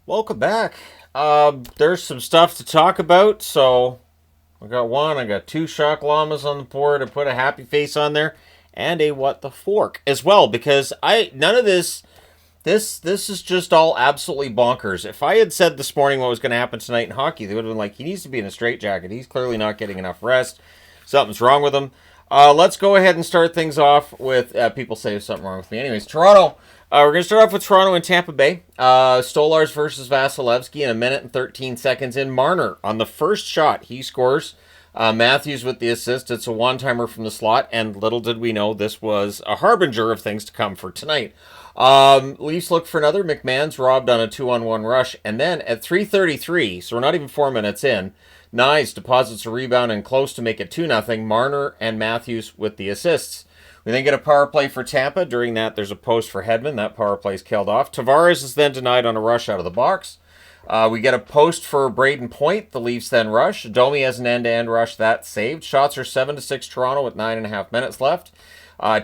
Welcome back. There's some stuff to talk about. So I got two shock llamas on the board. I put a happy face on there, and a what the fork as well because I none of this. This is just all absolutely bonkers. If I had said this morning what was going to happen tonight in hockey, they would have been like, he needs to be in a straitjacket. He's clearly not getting enough rest. Something's wrong with him. Let's go ahead and start things off with people say something wrong with me. Anyways, Toronto. We're going to start off with Toronto and Tampa Bay. Stolarz versus Vasilevsky in a minute and 13 seconds in. Marner on the first shot. He scores. Matthews with the assist. It's a one-timer from the slot, and little did we know this was a harbinger of things to come for tonight. Leafs look for another. McMahon's robbed on a 2-on-1 rush, and then at 3:33, so we're not even 4 minutes in, Nyes deposits a rebound and close to make it 2-0. Marner and Matthews with the assists. We then get a power play for Tampa. During that, there's a post for Hedman. That power play is killed off. Tavares is then denied on a rush out of the box. We get a post for Braden Point. The Leafs then rush. Domi has an end-to-end rush. That's saved. Shots are 7-6 Toronto with 9.5 minutes left.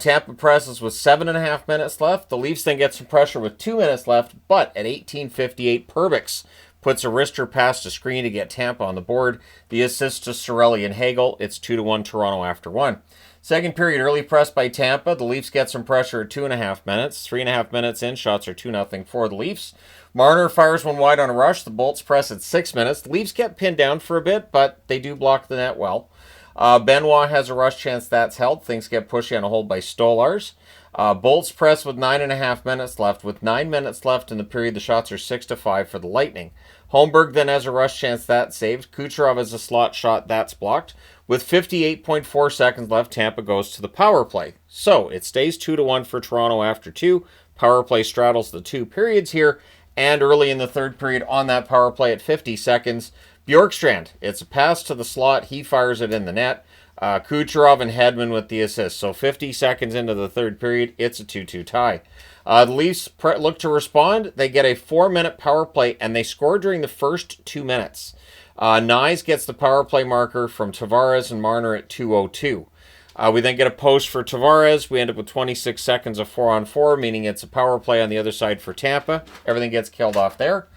Tampa presses with 7.5 minutes left. The Leafs then get some pressure with 2 minutes left, but at 18:58, Perbix puts a wrister past a screen to get Tampa on the board. The assist to Cirelli and Hagel. It's 2-1 Toronto after one. Second period, early press by Tampa. The Leafs get some pressure at 2.5 minutes. 3.5 minutes in, shots are 2-0 for the Leafs. Marner fires one wide on a rush. The Bolts press at 6 minutes. The Leafs get pinned down for a bit, but they do block the net well. Benoit has a rush chance that's held. Things get pushy on a hold by Stolarz. Bolts press with 9.5 minutes left. With 9 minutes left in the period, the shots are 6-5 for the Lightning. Holmberg then has a rush chance that's saved. Kucherov has a slot shot that's blocked. With 58.4 seconds left, Tampa goes to the power play. So it stays 2-1 for Toronto after two. Power play straddles the two periods here. And early in the third period on that power play at 50 seconds, Bjorkstrand, it's a pass to the slot. He fires it in the net. Kucherov and Hedman with the assist. So 50 seconds into the third period, it's a 2-2 tie. The Leafs look to respond. They get a 4-minute power play, and they score during the first 2 minutes. Nyes gets the power play marker from Tavares and Marner at 2:02. We then get a post for Tavares. We end up with 26 seconds of 4-on-4, meaning it's a power play on the other side for Tampa. Everything gets killed off there.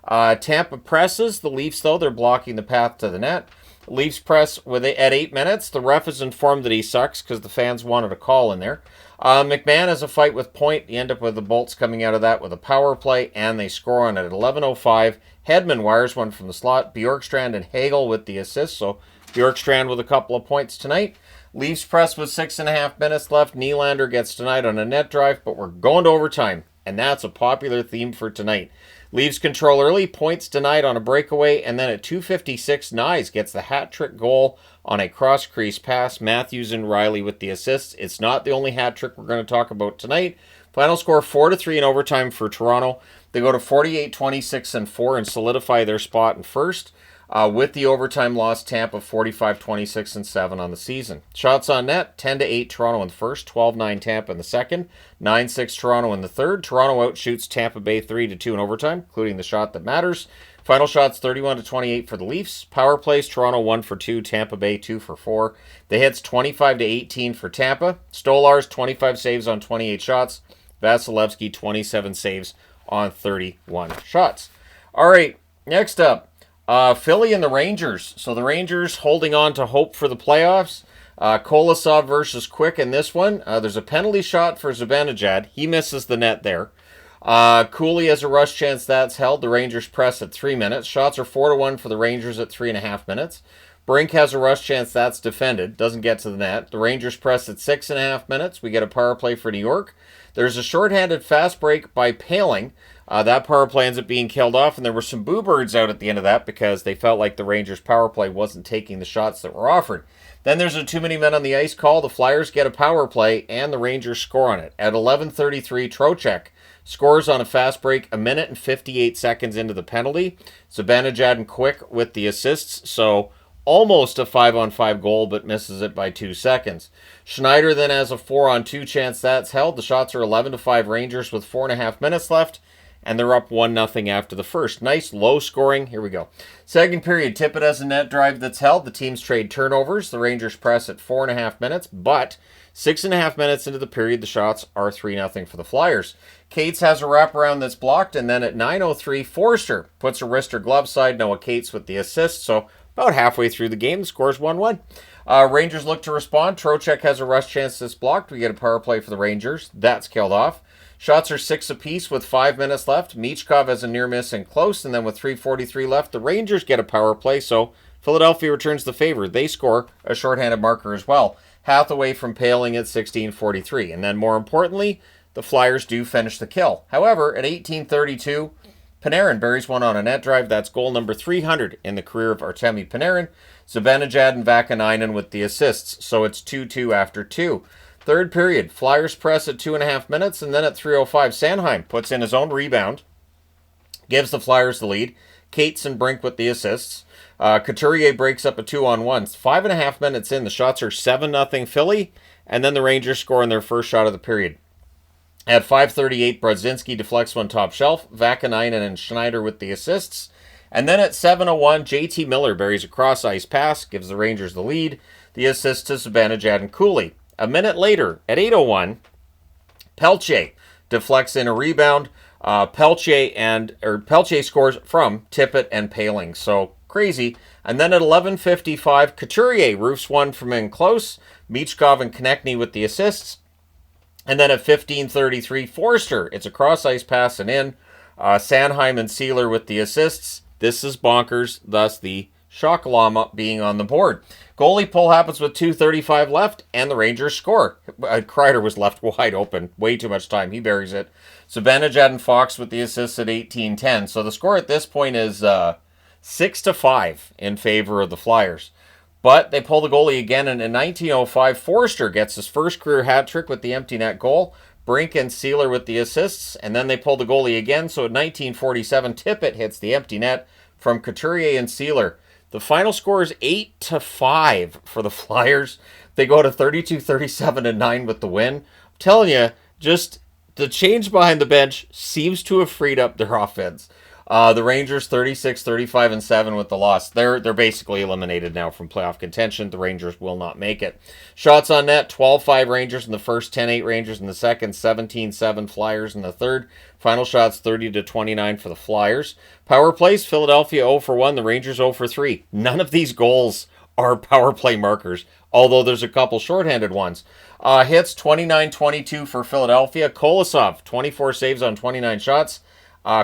Tampa presses. The Leafs, though, they're blocking the path to the net. Leafs press at 8 minutes. The ref is informed that he sucks because the fans wanted a call in there. McMahon has a fight with Point. You end up with the Bolts coming out of that with a power play, and they score on it at 11:05. Hedman wires one from the slot. Bjorkstrand and Hagel with the assist. So Bjorkstrand with a couple of points tonight. Leafs press with 6.5 minutes left. Nylander gets denied on a net drive, but we're going to overtime, and that's a popular theme for tonight. Leaves control early, Points denied on a breakaway, and then at 2:56, Nyes gets the hat-trick goal on a cross-crease pass. Matthews and Riley with the assists. It's not the only hat-trick we're going to talk about tonight. Final score 4-3 in overtime for Toronto. They go to 48-26-4 and solidify their spot in first. With the overtime loss, Tampa 45-26-7 on the season. Shots on net, 10-8 Toronto in the first, 12-9 Tampa in the second, 9-6 Toronto in the third. Toronto outshoots Tampa Bay 3-2 in overtime, including the shot that matters. Final shots 31-28 for the Leafs. Power plays, Toronto 1 for 2, Tampa Bay 2 for 4. The hits 25-18 for Tampa. Stolarz 25 saves on 28 shots. Vasilevsky 27 saves on 31 shots. All right, next up. Philly and the Rangers. So the Rangers holding on to hope for the playoffs. Kolosov versus Quick in this one. There's a penalty shot for Zibanejad. He misses the net there. Cooley has a rush chance that's held. The Rangers press at 3 minutes. Shots are 4-1 for the Rangers at 3.5 minutes. Brink has a rush chance that's defended. Doesn't get to the net. The Rangers press at 6.5 minutes. We get a power play for New York. There's a shorthanded fast break by Paling. That power play ends up being killed off, and there were some boo birds out at the end of that because they felt like the Rangers power play wasn't taking the shots that were offered. Then there's a too many men on the ice call. The Flyers get a power play, and the Rangers score on it. At 11:33, Trocheck scores on a fast break a minute and 58 seconds into the penalty. Zibanejad and Quick with the assists, so almost a 5-on-5 goal, but misses it by 2 seconds. Schneider then has a 4-on-2 chance that's held. The shots are 11-5 Rangers with 4.5 minutes left. and they're up 1-0 after the first. Nice low scoring. Here we go. Second period, Tippett has a net drive that's held. The teams trade turnovers. The Rangers press at 4.5 minutes, but 6.5 minutes into the period, the shots are 3-0 for the Flyers. Cates has a wraparound that's blocked, and then at 9:03, Forster puts a wrist or glove side. Noah Cates with the assist, so about halfway through the game, the score's 1-1. Rangers look to respond. Trocheck has a rush chance that's blocked. We get a power play for the Rangers. That's killed off. Shots are 6 apiece with 5 minutes left. Michkov has a near miss and close, and then with 3:43 left, the Rangers get a power play, so Philadelphia returns the favor. They score a shorthanded marker as well. Hathaway from Paling at 16:43. And then more importantly, the Flyers do finish the kill. However, at 18:32, Panarin buries one on a net drive. That's goal number 300 in the career of Artemi Panarin. Zibanejad and Vakanainen with the assists. So it's 2-2 after 2. Third period, Flyers press at 2.5 minutes, and then at 3:05, Sanheim puts in his own rebound, gives the Flyers the lead. Cates and Brink with the assists. Couturier breaks up a 2-on-1. 5.5 minutes in, the shots are 7-0 Philly, and then the Rangers score in their first shot of the period. At 5:38, Brodzinski deflects one top shelf. Vakanainen and Schneider with the assists. And then at 7:01, JT Miller buries a cross-ice pass, gives the Rangers the lead. The assist to Zibanejad and Cooley. A minute later, at 8:01, Pelche deflects in a rebound. Pelche scores from Tippett and Paling. So crazy. And then at 11:55, Couturier roofs one from in close. Michkov and Konechny with the assists. And then at 15:33, Forster. It's a cross-ice pass and in. Sanheim and Sealer with the assists. This is bonkers, thus the shock llama being on the board. Goalie pull happens with 2:35 left, and the Rangers score. Kreider was left wide open. Way too much time. He buries it. Zibanejad and Fox with the assists at 18:10. So the score at this point is 6-5 in favor of the Flyers. But they pull the goalie again, and in 19:05, Forster gets his first career hat trick with the empty net goal. Brink and Sealer with the assists, and then they pull the goalie again. So at 19:47, Tippett hits the empty net from Couturier and Sealer. The final score is 8-5 for the Flyers. They go to 32-37-9 with the win. I'm telling you, just the change behind the bench seems to have freed up their offense. The Rangers 36-35-7 with the loss. They're basically eliminated now from playoff contention. The Rangers will not make it. Shots on net, 12-5 Rangers in the first, 10-8 Rangers in the second, 17-7 Flyers in the third. Final shots 30-29 for the Flyers. Power plays, Philadelphia 0-1, the Rangers 0-3. None of these goals are power play markers, although there's a couple shorthanded ones. Hits 29-22 for Philadelphia. Kolosov, 24 saves on 29 shots.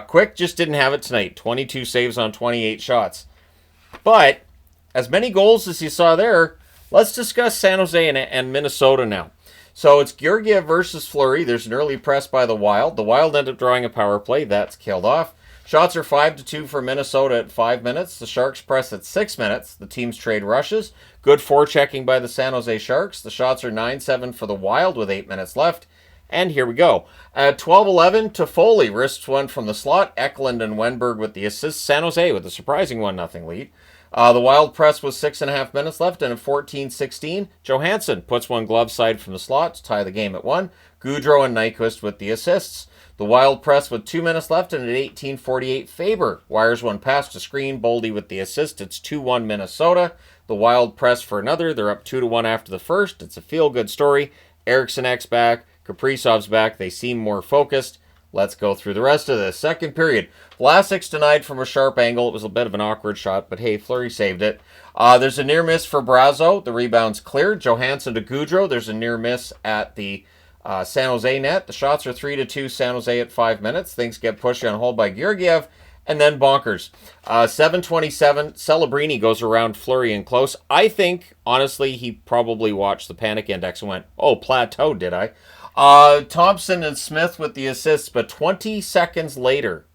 Quick just didn't have it tonight. 22 saves on 28 shots. But, as many goals as you saw there, let's discuss San Jose and Minnesota now. So it's Georgiev versus Fleury. There's an early press by the Wild. The Wild end up drawing a power play. That's killed off. Shots are 5-2 for Minnesota at 5 minutes. The Sharks press at 6 minutes. The teams trade rushes. Good forechecking by the San Jose Sharks. The shots are 9-7 for the Wild with 8 minutes left. And here we go. At 12:11, Toffoli wrists one from the slot. Eklund and Wenberg with the assists. San Jose with a surprising 1-0 lead. The Wild press with 6.5 minutes left, and at 14:16, Johansson puts one glove side from the slot to tie the game at 1. Gaudreau and Nyquist with the assists. The Wild press with 2 minutes left, and at 18:48, Faber wires one past to screen. Boldy with the assist. It's 2-1 Minnesota. The Wild press for another. They're up 2-1 after the first. It's a feel-good story. Eriksson X back. Kaprizov's back. They seem more focused. Let's go through the rest of this. Second period. Vlasic's denied from a sharp angle. It was a bit of an awkward shot, but hey, Fleury saved it. There's a near miss for Brazo. The rebound's cleared. Johansson to Gaudreau. There's a near miss at the San Jose net. The shots are 3-2 San Jose at 5 minutes. Things get pushed on hold by Georgiev. And then bonkers. 7:27, Celebrini goes around Fleury and close. I think, honestly, he probably watched the panic index and went, oh, plateaued, did I? Thompson and Smith with the assists, but 20 seconds later,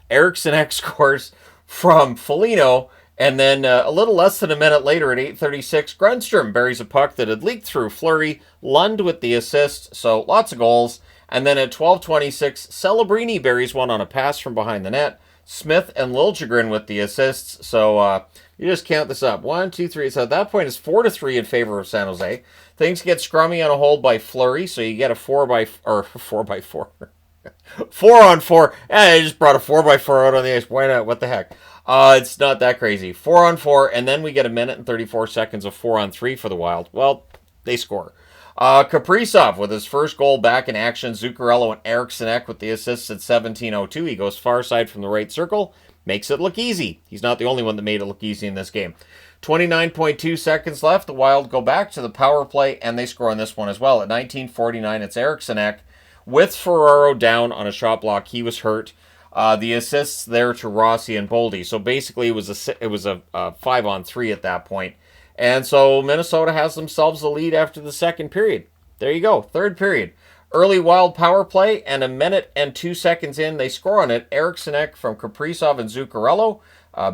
Eriksson X scores from Foligno, and then a little less than a minute later at 8:36, Grundstrom buries a puck that had leaked through Fleury. Lund with the assist, so lots of goals. And then at 12:26, Celebrini buries one on a pass from behind the net. Smith and Liljegren with the assists, so you just count this up. 1, 2, 3. So at that point, it's 4-3 in favor of San Jose. Things get scrummy on a hold by Fleury, so you get a 4x4. 4-on-4. I just brought a 4x4 out on the ice. Why not? What the heck? It's not that crazy. 4-on-4, and then we get a minute and 34 seconds of 4-on-3 for the Wild. Well, they score. Kaprizov with his first goal back in action. Zuccarello and Eriksson with the assists at 17:02. He goes far side from the right circle. Makes it look easy. He's not the only one that made it look easy in this game. 29.2 seconds left. The Wild go back to the power play, and they score on this one as well. At 19:49, it's Eriksson with Ferraro down on a shot block. He was hurt. The assists there to Rossi and Boldy. So basically, it was a 5-on-3 at that point. And so Minnesota has themselves the lead after the second period. There you go, third period. Early Wild power play, and a minute and 2 seconds in, they score on it. Eriksson from Kaprizov and Zuccarello,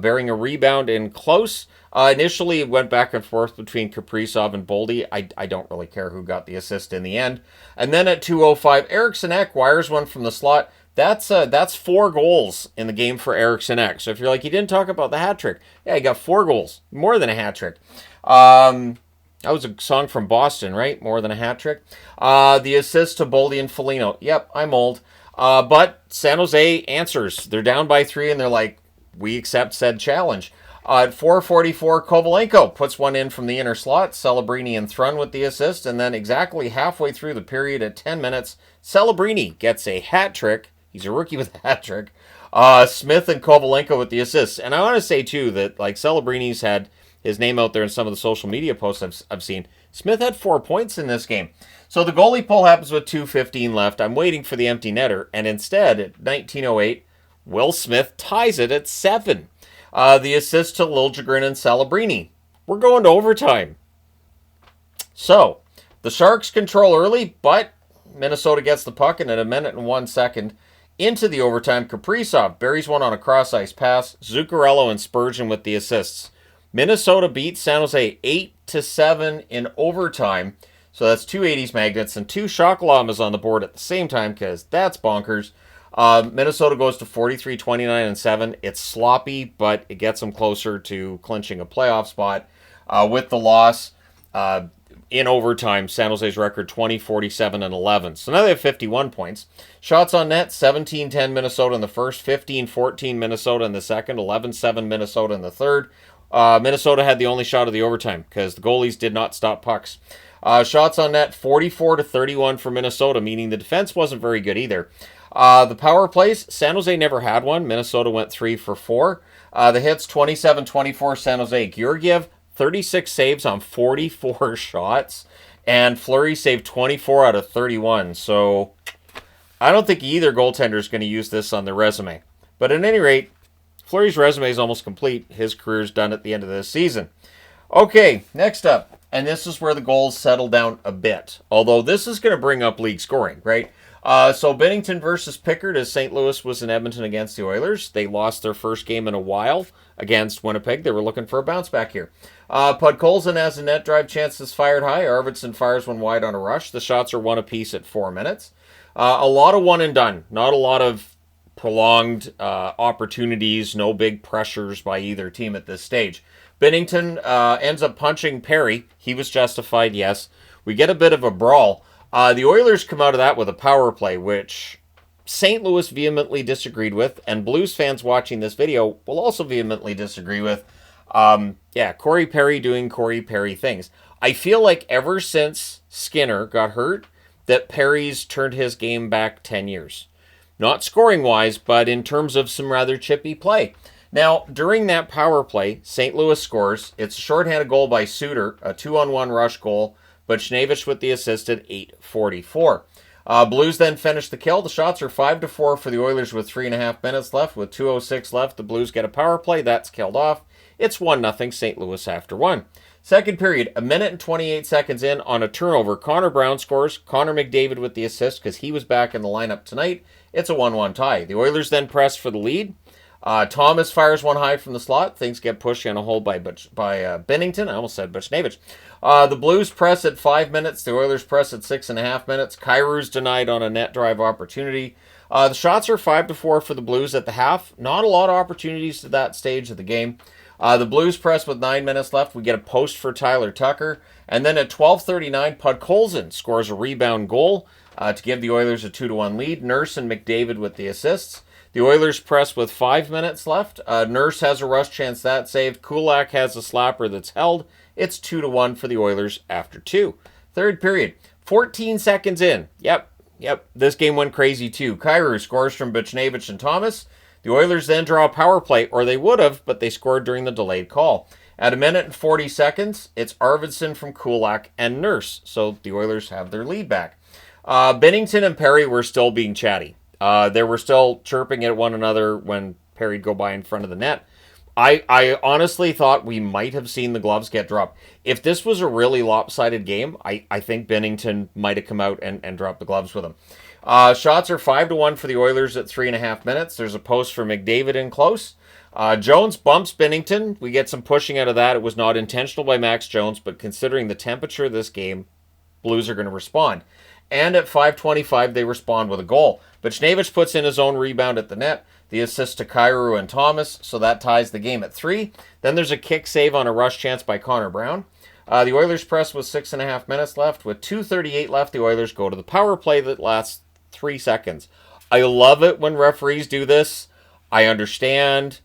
bearing a rebound in close. Initially, it went back and forth between Kaprizov and Boldy. I don't really care who got the assist in the end. And then at 2:05, Eriksson wires one from the slot. That's 4 goals in the game for Eriksson. So if you're like, he didn't talk about the hat trick. Yeah, he got 4 goals, more than a hat trick. That was a song from Boston, right? More than a hat trick. The assist to Boldy and Foligno. Yep, I'm old. But San Jose answers. They're down by 3, and they're like, we accept said challenge. At 4:44, Kovalenko puts one in from the inner slot. Celebrini and Thrun with the assist. And then exactly halfway through the period at 10 minutes, Celebrini gets a hat trick. He's a rookie with a hat trick. Smith and Kovalenko with the assists. And I want to say, too, that like Celebrini's had his name out there in some of the social media posts I've seen. Smith had 4 points in this game. So the goalie pull happens with 2:15 left. I'm waiting for the empty netter. And instead, at 19:08, Will Smith ties it at 7. The assist to Liljegren and Celebrini. We're going to overtime. So, the Sharks control early, but Minnesota gets the puck, and at a minute and 1 second into the overtime, Kaprizov buries one on a cross-ice pass. Zuccarello and Spurgeon with the assists. Minnesota beats San Jose 8-7 in overtime. So that's 2 80s magnets and 2 shock llamas on the board at the same time, because that's bonkers. Minnesota goes to 43, 29, and 7. It's sloppy, but it gets them closer to clinching a playoff spot. With the loss in overtime, San Jose's record 20, 47, and 11. So now they have 51 points. Shots on net, 17-10 Minnesota in the first, 15-14 Minnesota in the second, 11-7 Minnesota in the third. Minnesota had the only shot of the overtime because the goalies did not stop pucks. Shots on net, 44-31 for Minnesota, meaning the defense wasn't very good either. The power plays, San Jose never had one. Minnesota went 3 for 4. The hits, 27-24 San Jose. Georgiev, 36 saves on 44 shots. And Fleury saved 24 out of 31. So I don't think either goaltender is going to use this on their resume. But at any rate, Fleury's resume is almost complete. His career's done at the end of this season. Okay, next up. And this is where the goals settle down a bit. Although this is going to bring up league scoring, right? So Binnington versus Pickard, as St. Louis was in Edmonton against the Oilers. They lost their first game in a while against Winnipeg. They were looking for a bounce back here. Podkolzin has a net drive chance that's fired high. Arvidsson fires one wide on a rush. The shots are 1 apiece at 4 minutes. A lot of one and done. Not a lot of prolonged opportunities. No big pressures by either team at this stage. Binnington ends up punching Perry. He was justified, yes. We get a bit of a brawl. The Oilers come out of that with a power play, which St. Louis vehemently disagreed with, and Blues fans watching this video will also vehemently disagree with. Corey Perry doing Corey Perry things. I feel like ever since Skinner got hurt, that Perry's turned his game back 10 years. Not scoring-wise, but in terms of some rather chippy play. Now, during that power play, St. Louis scores. It's a shorthanded goal by Suter, a 2-on-1 rush goal. Buchnevich with the assist at 8:44. Blues then finish the kill. The shots are 5-4 for the Oilers with 3.5 minutes left. With 2:06 left, the Blues get a power play. That's killed off. It's 1-0 St. Louis after 1. Second period, a minute and 28 seconds in on a turnover. Connor Brown scores. Connor McDavid with the assist because he was back in the lineup tonight. It's a 1-1 tie. The Oilers then press for the lead. Thomas fires one high from the slot. Things get pushed in a hole by Binnington. I almost said Buchnevich. The Blues press at 5 minutes. The Oilers press at 6.5 minutes. Kairu's denied on a net drive opportunity. The shots are 5-4 for the Blues at the half. Not a lot of opportunities to that stage of the game. The Blues press with 9 minutes left. We get a post for Tyler Tucker. And then at 12:39, Podkolzin scores a rebound goal. to give the Oilers a 2-1 lead. Nurse and McDavid with the assists. The Oilers press with 5 minutes left. Nurse has a rush chance that's saved. Kulak has a slapper that's held. It's 2-1 for the Oilers after 2. Third period, 14 seconds in. Yep. This game went crazy too. Kyrou scores from Buchnevich and Thomas. The Oilers then draw a power play, or they would have, but they scored during the delayed call. At 1 minute and 40 seconds, it's Arvidsson from Kulak and Nurse, so the Oilers have their lead back. Binnington and Perry were still being chatty. They were still chirping at one another when Perry'd go by in front of the net. I honestly thought we might have seen the gloves get dropped. If this was a really lopsided game, I think Binnington might have come out and dropped the gloves with him. Shots are 5-1 for the Oilers at 3.5 minutes. There's a post for McDavid in close. Jones bumps Binnington. We get some pushing out of that. It was not intentional by Max Jones, but considering the temperature of this game, Blues are going to respond. And at 5:25, they respond with a goal. Buchnevich puts in his own rebound at the net. The assist to Kyrou and Thomas, so that ties the game at 3. Then there's a kick save on a rush chance by Connor Brown. The Oilers press with 6.5 minutes left. With 2:38 left, the Oilers go to the power play that lasts 3 seconds. I love it when referees do this. I understand.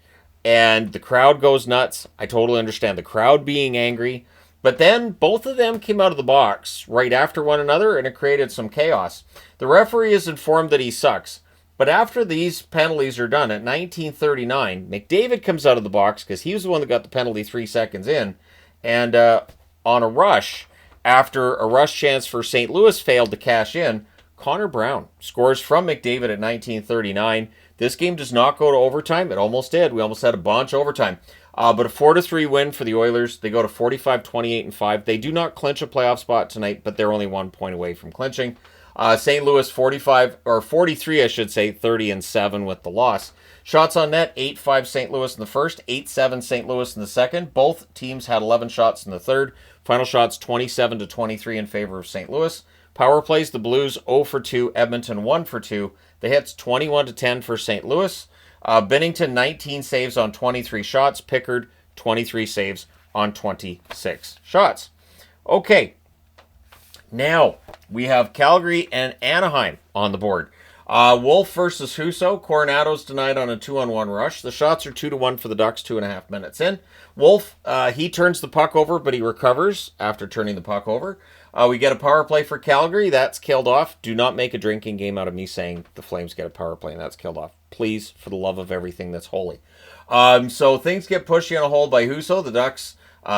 And the crowd goes nuts. I totally understand the crowd being angry. But then both of them came out of the box right after one another, and it created some chaos. The referee is informed that he sucks. But after these penalties are done, at 19:39, McDavid comes out of the box because he was the one that got the penalty 3 seconds in. And on a rush, after a rush chance for St. Louis failed to cash in, Connor Brown scores from McDavid at 19:39. This game does not go to overtime. It almost did. We almost had a bunch of overtime. But a 4-3 win for the Oilers. They go to 45, 28, and 5. They do not clinch a playoff spot tonight, but they're only 1 point away from clinching. St. Louis 43, I should say, 30-7 with the loss. Shots on net, 8-5 St. Louis in the first, 8-7 St. Louis in the second. Both teams had 11 shots in the third. Final shots 27-23 in favor of St. Louis. Power plays, the Blues 0 for 2, Edmonton 1 for 2. The hits 21-10 for St. Louis. Binnington 19 saves on 23 shots. Pickard 23 saves on 26 shots. Okay, now we have Calgary and Anaheim on the board. Wolf versus Husso. Coronado's denied on a 2-on-1 rush. The shots are 2-1 for the Ducks, 2.5 minutes in. Wolf, he turns the puck over, but he recovers after turning the puck over. We get a power play for Calgary. That's killed off. Do not make a drinking game out of me saying the Flames get a power play, and that's killed off. Please, for the love of everything that's holy. So things get pushy on a hold by Husso. The Ducks,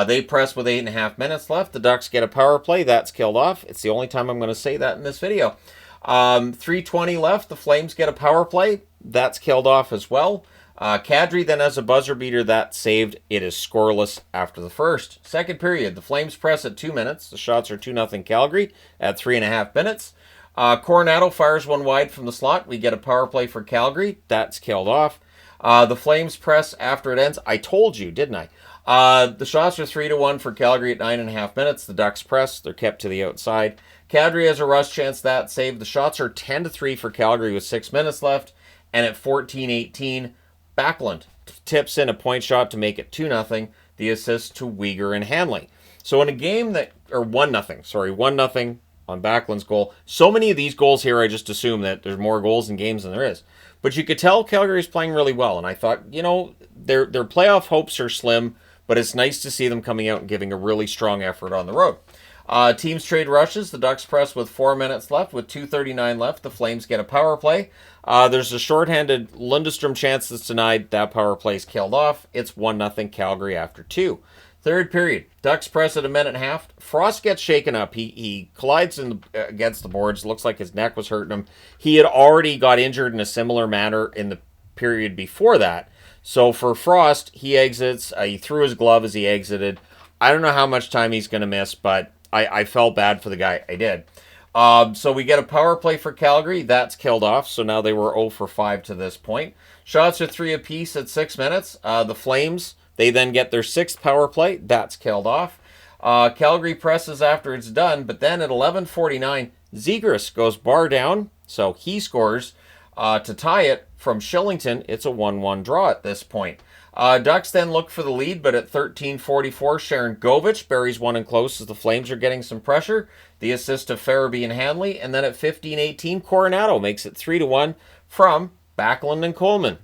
they press with 8.5 minutes left. The Ducks get a power play. That's killed off. It's the only time I'm going to say that in this video. 3:20 left. The Flames get a power play. That's killed off as well. Kadri then has a buzzer beater. That's saved. It is scoreless after the first. Second period. The Flames press at 2 minutes. The shots are 2-0 Calgary at 3.5 minutes. Coronado fires one wide from the slot. We get a power play for Calgary. That's killed off. The Flames press after it ends. I told you, didn't I? The shots are 3-1 for Calgary at 9.5 minutes. The Ducks press. They're kept to the outside. Kadri has a rush chance. That saved. The shots are 10-3 for Calgary with 6 minutes left. And at 14-18, Backlund tips in a point shot to make it 2-0. The assist to Weegar and Hanley. So in a game that, or 1-0 on Backlund's goal. So many of these goals here, I just assume that there's more goals in games than there is. But you could tell Calgary's playing really well. And I thought, their playoff hopes are slim, but it's nice to see them coming out and giving a really strong effort on the road. Teams trade rushes. The Ducks press with 4 minutes left. With 2:39 left, the Flames get a power play. There's a shorthanded Lundestrom chance that's denied. That power play's killed off. It's 1-0 Calgary after 2. Third period. Ducks press at 1.5 minutes. Frost gets shaken up. He collides against the boards. Looks like his neck was hurting him. He had already got injured in a similar manner in the period before that. So for Frost, he exits. He threw his glove as he exited. I don't know how much time he's going to miss, but I felt bad for the guy. I did. So we get a power play for Calgary. That's killed off. So now they were 0 for 5 to this point. Shots are 3 apiece at 6 minutes. The Flames, they then get their 6th power play. That's killed off. Calgary presses after it's done, but then at 11:49, Zegras goes bar down, so he scores. To tie it from Shillington, it's a 1-1 draw at this point. Ducks then look for the lead, but at 13:44, Sharon Govich buries one in close as the Flames are getting some pressure. The assist of Farabee and Hanley, and then at 15:18, Coronado makes it 3-1 from Backlund and Coleman.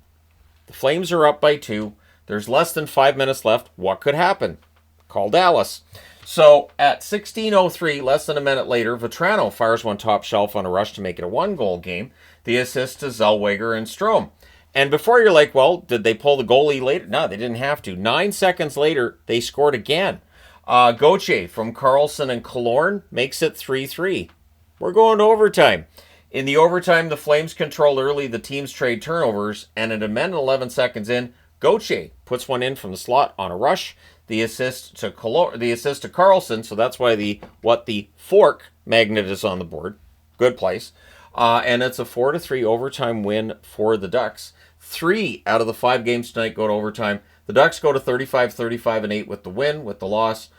The Flames are up by 2. There's less than 5 minutes left. What could happen? Call Dallas. So at 16:03, less than a minute later, Vetrano fires one top shelf on a rush to make it a 1-goal game. The assist to Zellweger and Strome. And before you're like, well, did they pull the goalie later? No, they didn't have to. 9 seconds later, they scored again. Gauthier from Carlson and Killorn makes it 3-3. We're going to overtime. In the overtime, the Flames control early. The teams trade turnovers. And at a minute 11 seconds in, Gauthier puts one in from the slot on a rush. The assist to Carlson, so that's why the fork magnet is on the board. Good place. And it's a 4-3 overtime win for the Ducks. 3 out of the 5 games tonight go to overtime. The Ducks go to 35-35-8 with the win, with the loss.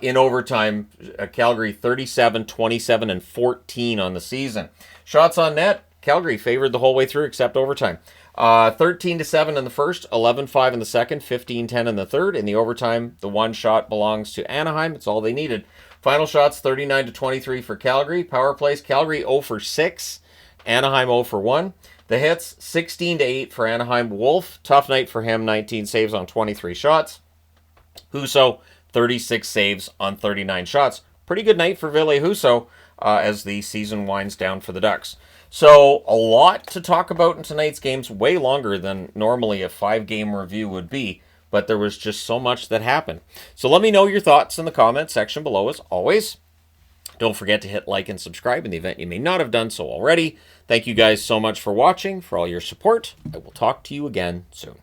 In overtime, Calgary 37, 27, and 14 on the season. Shots on net, Calgary favored the whole way through except overtime. 13-7 in the first, 11-5 in the second, 15-10 in the third. In the overtime, the one shot belongs to Anaheim. It's all they needed. Final shots, 39-23 for Calgary. Power plays, Calgary 0 for 6, Anaheim 0 for 1. The hits, 16-8 for Anaheim. Wolf, tough night for him, 19 saves on 23 shots. Husso, 36 saves on 39 shots. Pretty good night for Ville Husso as the season winds down for the Ducks. So a lot to talk about in tonight's games, way longer than normally a 5-game review would be, but there was just so much that happened. So let me know your thoughts in the comments section below as always. Don't forget to hit like and subscribe in the event you may not have done so already. Thank you guys so much for watching, for all your support. I will talk to you again soon.